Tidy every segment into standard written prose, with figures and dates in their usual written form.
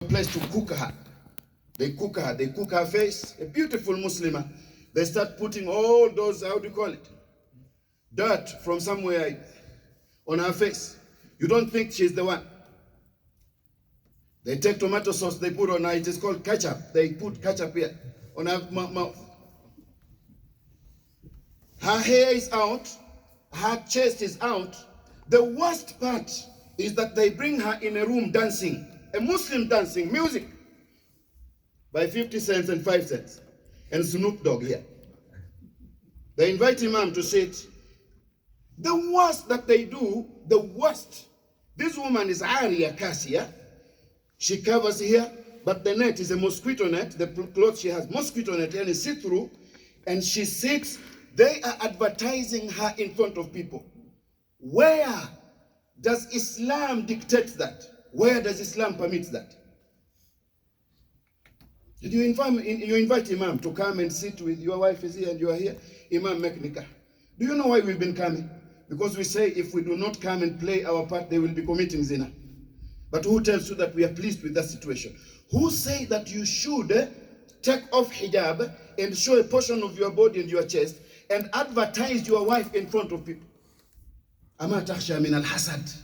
place to cook her. They cook her face, a beautiful Muslimah. They start putting all those, how do you call it? Dirt from somewhere on her face. You don't think she's the one. They take tomato sauce, they put on her, it is called ketchup. They put ketchup here on her mouth. Her hair is out, her chest is out. The worst part is that they bring her in a room dancing, a Muslim dancing, music, by 50 cents and 5 cents, and Snoop Dogg here. They invite Imam to sit. The worst that they do, the worst. This woman is Aria Cassia. She covers here, but the net is a mosquito net. The clothes she has, mosquito net, and is see-through, and she sits. They are advertising her in front of people. Where does Islam dictate that? Where does Islam permit that? Did you invite Imam to come and sit with your wife is here and you are here? Imam make nikah. Do you know why we've been coming? Because we say if we do not come and play our part, they will be committing zina. But who tells you that we are pleased with that situation? Who say that you should take off hijab and show a portion of your body and your chest and advertise your wife in front of people? Ama takhsha min al-hasad.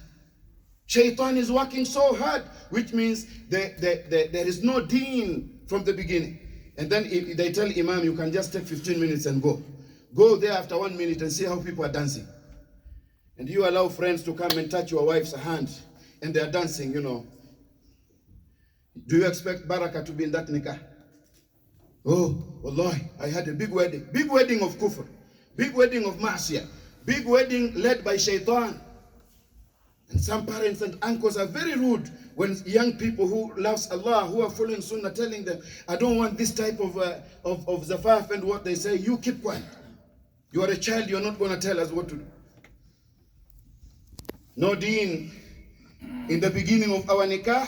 Shaitan is working so hard, which means there is no deen from the beginning. And then they tell Imam, you can just take 15 minutes and go. Go there after 1 minute and see how people are dancing. And you allow friends to come and touch your wife's hand and they are dancing, you know. Do you expect barakah to be in that nikah? Oh, wallahi, I had a big wedding of kufr, big wedding of ma'asiyah, big wedding led by shaitan. And some parents and uncles are very rude when young people who loves Allah, who are following sunnah, telling them, I don't want this type of zafaf, and what they say, you keep quiet. You are a child, you're not going to tell us what to do. No deen in the beginning of our nikah.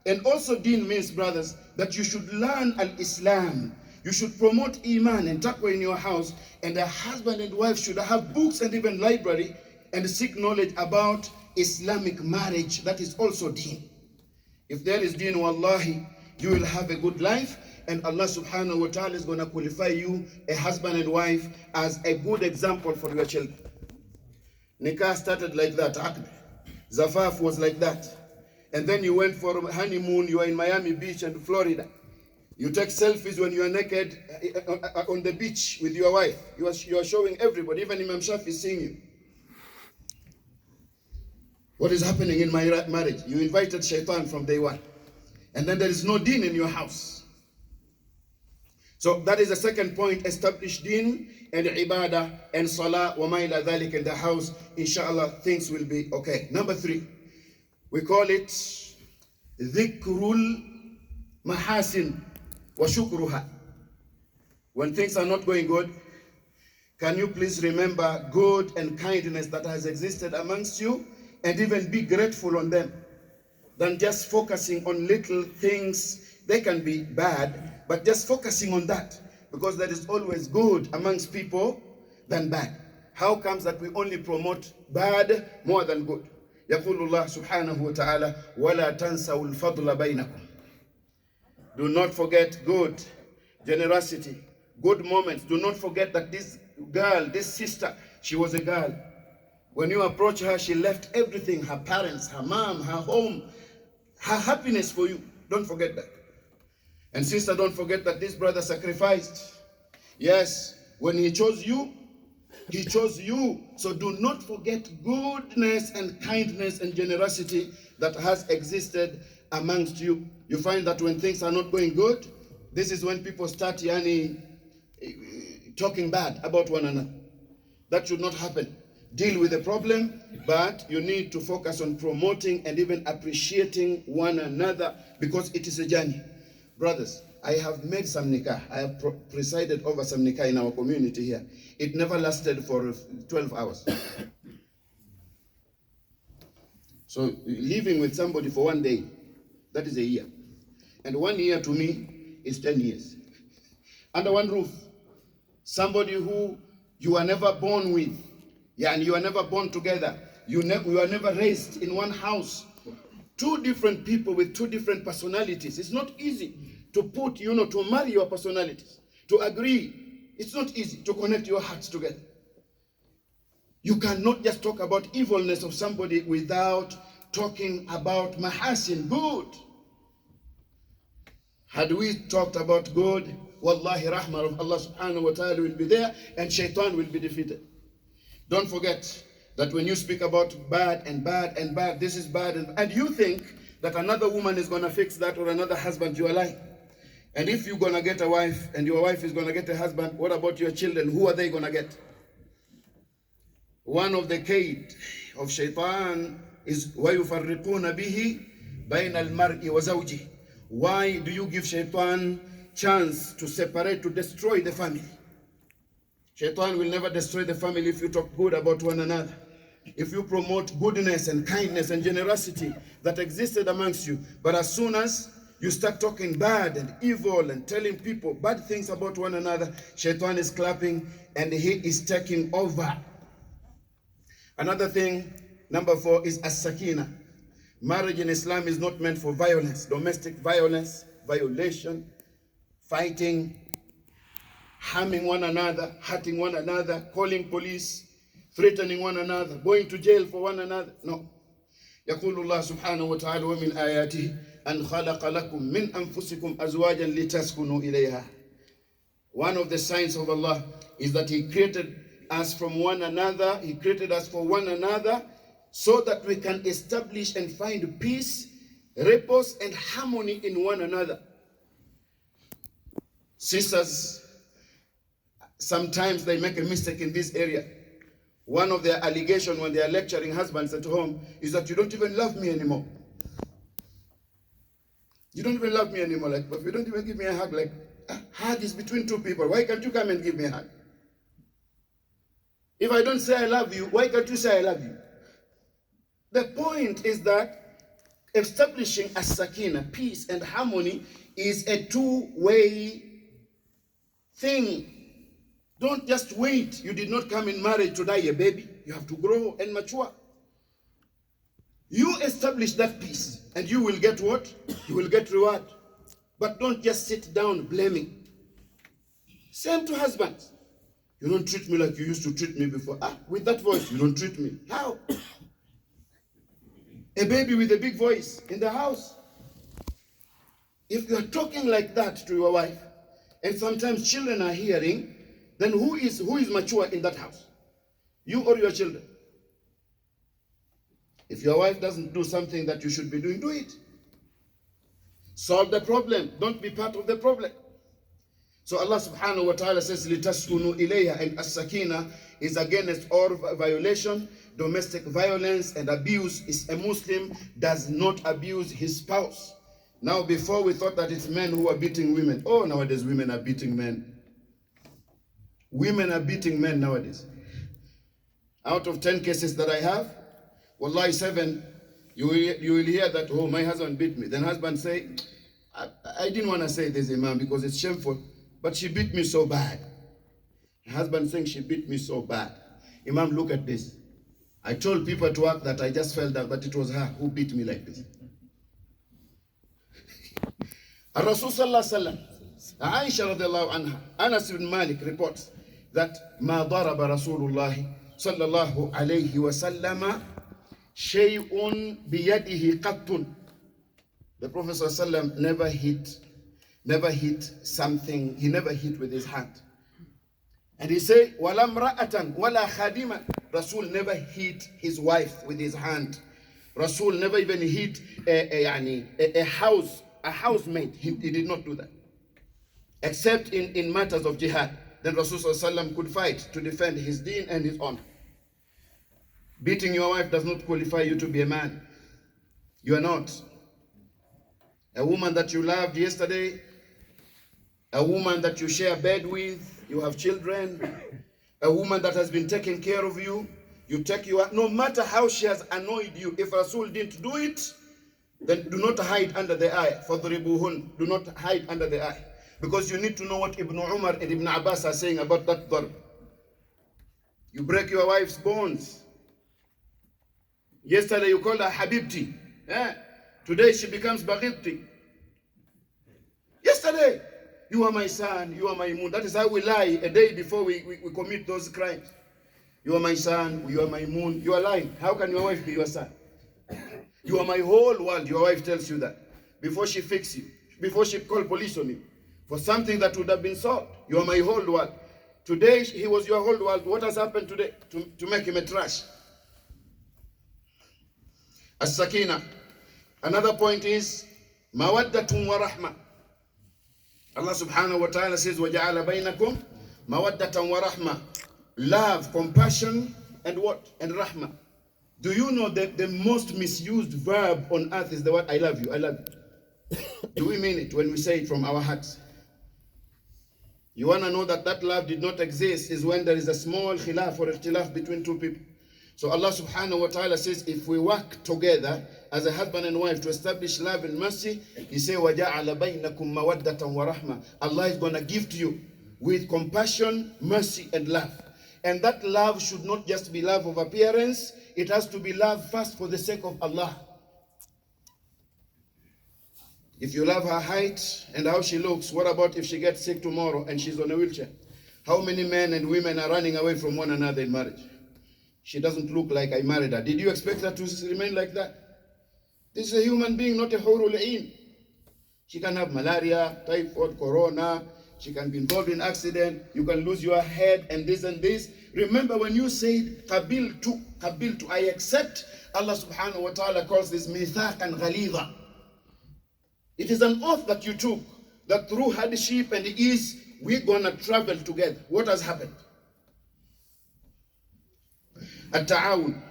And also deen means, brothers, that you should learn al-Islam. You should promote iman and taqwa in your house. And a husband and wife should have books and even library and seek knowledge about Islamic marriage. That is also deen. If there is deen, wallahi, you will have a good life. And Allah subhanahu wa ta'ala is going to qualify you, a husband and wife, as a good example for your children. Nikah started like that. Zafaf was like that. And then you went for a honeymoon. You are in Miami Beach and Florida. You take selfies when you are naked on the beach with your wife. You are showing everybody. Even Imam Shafi is seeing you. What is happening in my marriage? You invited shaitan from day one. And then there is no deen in your house. So that is the second point. Establish deen and ibadah and salah wa ma ila dhalik in the house. Inshallah, things will be okay. Number 3. We call it dhikrul mahasin wa shukruha. When things are not going good, can you please remember good and kindness that has existed amongst you and even be grateful on them, than just focusing on little things. They can be bad, but just focusing on that, because there is always good amongst people than bad. How comes that we only promote bad more than good? يقول الله سبحانه وتعالى ولا تنسوا الفضل بينكم. Do not forget good, generosity, good moments. Do not forget that this girl, this sister, she was a girl. When you approach her, she left everything, her parents, her mom, her home, her happiness for you. Don't forget that. And sister, don't forget that this brother sacrificed. Yes, when he chose you, he chose you. So do not forget goodness and kindness and generosity that has existed amongst you. You find that when things are not going good, this is when people start talking bad about one another. That should not happen. Deal with the problem, but you need to focus on promoting and even appreciating one another, because it is a journey. Brothers, I have made some nikah. I have presided over some nikah in our community here. It never lasted for 12 hours. So living with somebody for 1 day, that is a year. And 1 year to me is 10 years. Under one roof, somebody who you are never born with, and you are never born together. You are never raised in one house. Two different people with two different personalities. It's not easy to put, to marry your personalities, to agree. It's not easy to connect your hearts together. You cannot just talk about evilness of somebody without talking about mahasin, good. Had we talked about good, wallahi, rahmah of Allah subhanahu wa ta'ala will be there and shaitan will be defeated. Don't forget that when you speak about bad and bad and bad, this is bad, and you think that another woman is going to fix that or another husband, you are lying. And if you're going to get a wife and your wife is going to get a husband, what about your children? Who are they going to get? One of the kaid of shaitan is وَيُفَرِّقُونَ بِهِ بَيْنَ الْمَرْءِ وَزَوْجِهِ. Why do you give shaitan chance to separate, to destroy the family? Shaitan will never destroy the family if you talk good about one another. If you promote goodness and kindness and generosity that existed amongst you. But as soon as you start talking bad and evil and telling people bad things about one another, shaitan is clapping and he is taking over. Another thing, number 4, is as-sakina. Marriage in Islam is not meant for violence, domestic violence, violation, fighting, harming one another, hurting one another, calling police, threatening one another, going to jail for one another. No. يقول الله سبحانه وتعالى ومن آياته أن خلق لكم من أنفسكم أزواجا لتسكنوا إليها. One of the signs of Allah is that He created us from one another. He created us for one another so that we can establish and find peace, repose, and harmony in one another. Sisters, sometimes they make a mistake in this area. One of their allegations when they are lecturing husbands at home is that you don't even love me anymore. You don't even love me anymore. Like, but you don't even give me a hug. Like, a hug is between two people. Why can't you come and give me a hug? If I don't say I love you, why can't you say I love you? The point is that establishing a sakina, peace and harmony, is a two-way thing. Don't just wait. You did not come in marriage to die a baby. You have to grow and mature. You establish that peace and you will get what? You will get reward. But don't just sit down blaming. Same to husbands. You don't treat me like you used to treat me before. With that voice, you don't treat me. How? A baby with a big voice in the house. If you are talking like that to your wife, and sometimes children are hearing, then who is mature in that house? You or your children? If your wife doesn't do something that you should be doing, do it. Solve the problem. Don't be part of the problem. So Allah subhanahu wa ta'ala says, لِتَسْكُنُوا إِلَيْهَا, and as-sakina is against all violation, domestic violence and abuse. Is a Muslim does not abuse his spouse. Now, before we thought that it's men who are beating women. Oh, nowadays women are beating men. Women are beating men nowadays. Out of 10 cases that I have, wallahi 7, you will hear that, oh, my husband beat me. Then husband say, I didn't want to say this, Imam, because it's shameful, but she beat me so bad. Husband saying she beat me so bad. Imam, look at this. I told people at work that I just felt that, but it was her who beat me like this. Rasul sallallahu alaihi wasallam, Aisha radiallahu anha, Anas ibn Malik reports that ما ضرب رسول الله صلى الله عليه وسلم شيء بيده قط. The Prophet sallallahu alaihi wasallam never hit something. He never hit with his hand. And he said, وَلَا امْرَأَةً وَلَا خَادِمًا. Rasul never hit his wife with his hand. Rasul never even hit a housemaid. He did not do that. Except in matters of jihad. Then Rasul sallallahu alaihi wasallam could fight to defend his deen and his honor. Beating your wife does not qualify you to be a man. You are not. A woman that you loved yesterday, a woman that you share bed with, you have children, a woman that has been taking care of you, you take your, no matter how she has annoyed you, if Rasul didn't do it, then do not hide under the eye. فَضْرِبُوهُنْ. Do not hide under the eye. Because you need to know what Ibn Umar and Ibn Abbas are saying about that darb. You break your wife's bones. Yesterday you called her Habibti. Today she becomes baghidti. Yesterday, you are my son, you are my moon. That is how we lie a day before we commit those crimes. You are my son, you are my moon. You are lying. How can your wife be your son? You are my whole world. Your wife tells you that before she fixes you, before she calls police on you for something that would have been solved. You are my whole world. Today he was your whole world. What has happened today to make him a trash? As-sakina. Another point is mawaddatun wa rahma. Allah subhanahu wa ta'ala says وَجَعَلَ بَيْنَكُمْ مَوَدَّةً وَرَحْمَةً. Love, compassion, and what? And rahmah. Do you know that the most misused verb on earth is the word I love you, I love you? Do we mean it when we say it from our hearts? You want to know that that love did not exist is when there is a small khilaf or ikhtilaf between two people. So Allah subhanahu wa ta'ala says if we work together as a husband and wife to establish love and mercy, He says وَجَعَلَ بَيْنَكُمْ مَوَدَّةً وَرَحْمَةً. Allah is going to gift you with compassion, mercy, and love. And that love should not just be love of appearance. It has to be love first for the sake of Allah. If you love her height and how she looks, what about if she gets sick tomorrow and she's on a wheelchair? How many men and women are running away from one another in marriage? She doesn't look like I married her. Did you expect her to remain like that? This is a human being, not a hurul ain. She can have malaria, typhoid, corona. She can be involved in accident. You can lose your head and this and this. Remember when you said qabiltu, I accept, Allah subhanahu wa ta'ala calls this mithaqan ghalidha. It is an oath that you took that through hardship and ease we're gonna travel together. What has happened? At-ta'awun.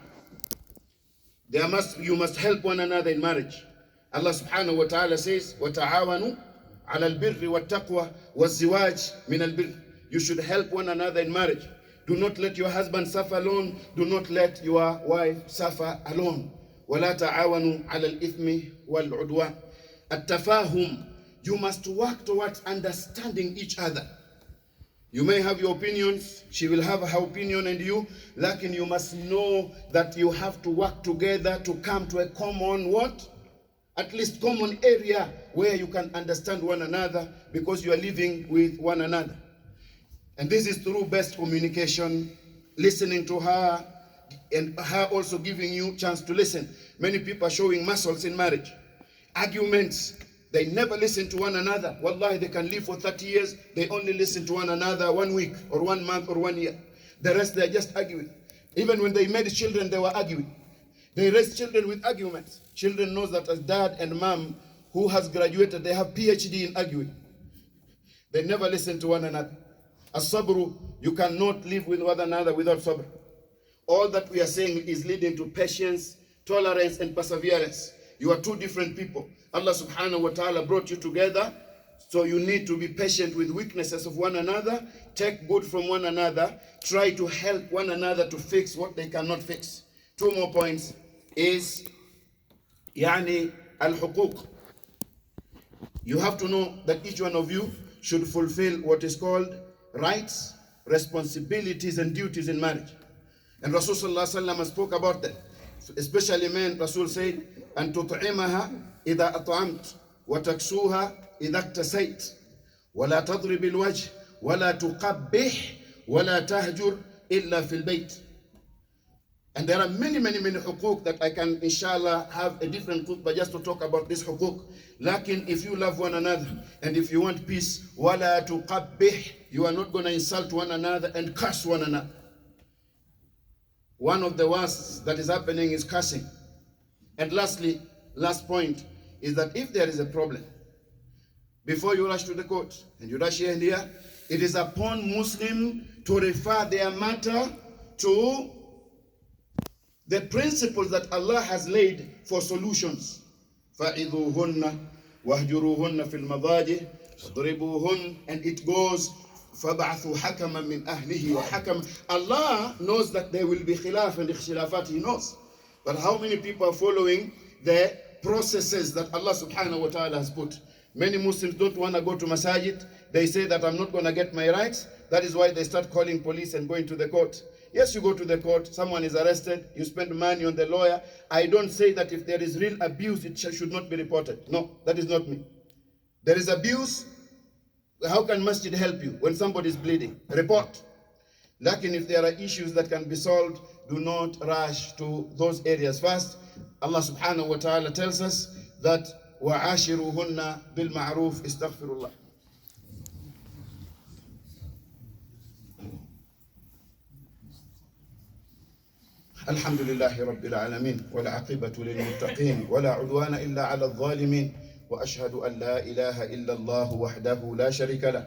You must help one another in marriage. Allah subhanahu wa ta'ala says, وَتَعَاوَنُوا عَلَى الْبِرِّ وَالتَّقْوَى وَالزِّوَاجِ مِنَ الْبِرِّ. You should help one another in marriage. Do not let your husband suffer alone. Do not let your wife suffer alone. وَلَا تَعَاوَنُوا عَلَى الْإِثْمِ وَالْعُدْوَانِ. At-tafahum. You must work towards understanding each other. You may have your opinions, she will have her opinion and you, lakin you must know that you have to work together to come to a common what? At least common area where you can understand one another because you are living with one another. And this is through best communication, listening to her, and her also giving you chance to listen. Many people are showing muscles in marriage. Arguments. They never listen to one another. Wallahi, they can live for 30 years. They only listen to one another 1 week or 1 month or 1 year. The rest, they're just arguing. Even when they made children, they were arguing. They raised children with arguments. Children knows that as dad and mom who has graduated, they have PhD in arguing. They never listen to one another. As-sabru, you cannot live with one another without sabr. All that we are saying is leading to patience, tolerance, and perseverance. You are two different people. Allah subhanahu wa ta'ala brought you together, so you need to be patient with weaknesses of one another, take good from one another, try to help one another to fix what they cannot fix. 2 more points is al-huquq. You have to know that each one of you should fulfill what is called rights, responsibilities, and duties in marriage. And Rasul sallallahu alaihi wasallam spoke about that. Especially men, Rasul said, أن تطعمها إذا أطعمت وتكسوها إذا اكتسيت ولا تضرب الوجه ولا تقبح ولا تهجر إلا في البيت. And there are many حقوق that I can inshallah have a different khutbah just to talk about this حقوق. Lakin if you love one another and if you want peace, ولا تقبح, you are not going to insult one another and curse one another. One of the worst that is happening is cursing. And lastly, last point is that if there is a problem, before you rush to the court and you rush here and here, it is upon Muslim to refer their matter to the principles that Allah has laid for solutions. فَإِذُوهُنَّ وَهْجُرُوهُنَّ فِي الْمَضَاجِعِ وَاضْرِبُوهُنَّ, and it goes فَبَعْثُوا حَكَمًا مِنْ أَهْلِهِ وَحَكَمًا. Allah knows that there will be khilaf and ikhtilafat, He knows. But how many people are following the processes that Allah subhanahu wa ta'ala has put? Many Muslims don't want to go to masajid. They say that I'm not going to get my rights. That is why they start calling police and going to the court. Yes, you go to the court, someone is arrested, you spend money on the lawyer. I don't say that if there is real abuse, it should not be reported. No, that is not me. There is abuse. How can masjid help you when somebody is bleeding? Report. Lakin if there are issues that can be solved, do not rush to those areas first. Allah subhanahu wa ta'ala tells us that وَعَاشِرُهُنَّ بِالْمَعْرُوفِ اسْتَغْفِرُ اللَّهِ. الحمد لله رب العالمين والعاقبة للمتقين ولا عدوان إلا على الظالمين وأشهد أن لا إله إلا الله وحده لا شريك له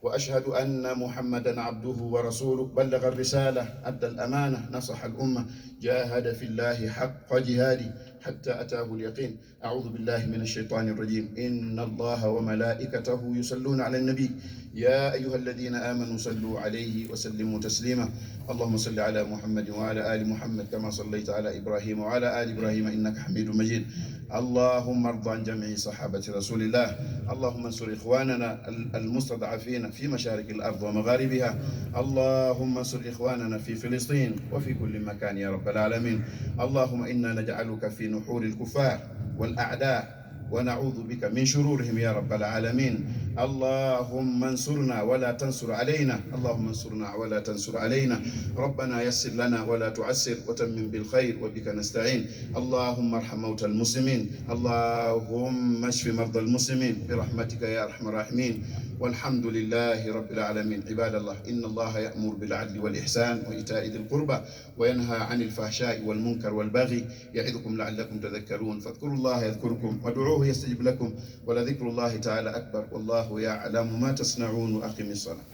وأشهد أن محمدا عبده ورسوله بلغ الرسالة أدى الأمانة نصح الأمة جاهد في الله حق جهاده حتى أتاه اليقين. أعوذ بالله من الشيطان الرجيم. إن الله وملائكته يصلون على النبي يا أيها الذين آمنوا صلوا عليه وسلموا تسليما. اللهم صل على محمد وعلى آل محمد كما صليت على إبراهيم وعلى آل إبراهيم إنك حميد مجيد. اللهم ارض عن جميع صحابة رسول الله. اللهم انصر إخواننا المستضعفين في مشارق الأرض ومغاربها. اللهم انصر إخواننا في فلسطين وفي كل مكان يا رب العالمين. اللهم إنا نجعلك في نحور الكفار والأعداء ونعوذ بك من شرورهم يا رب العالمين. اللهم انصرنا ولا تنصر علينا. اللهم انصرنا ولا تنصر علينا. ربنا يسر لنا ولا تعسر وتمم بالخير وبك نستعين. اللهم ارحم موتى المسلمين. اللهم اشف مرضى المسلمين برحمتك يا ارحم الراحمين. والحمد لله رب العالمين. عباد الله إن الله يأمر بالعدل والإحسان وإيتاء ذي القربى وينهى عن الفحشاء والمنكر والبغي يعظكم لعلكم تذكرون. فاذكروا الله يذكركم وادعوه يستجب لكم ولذكر الله تعالى أكبر والله يعلم ما تصنعون. وأقم الصلاة.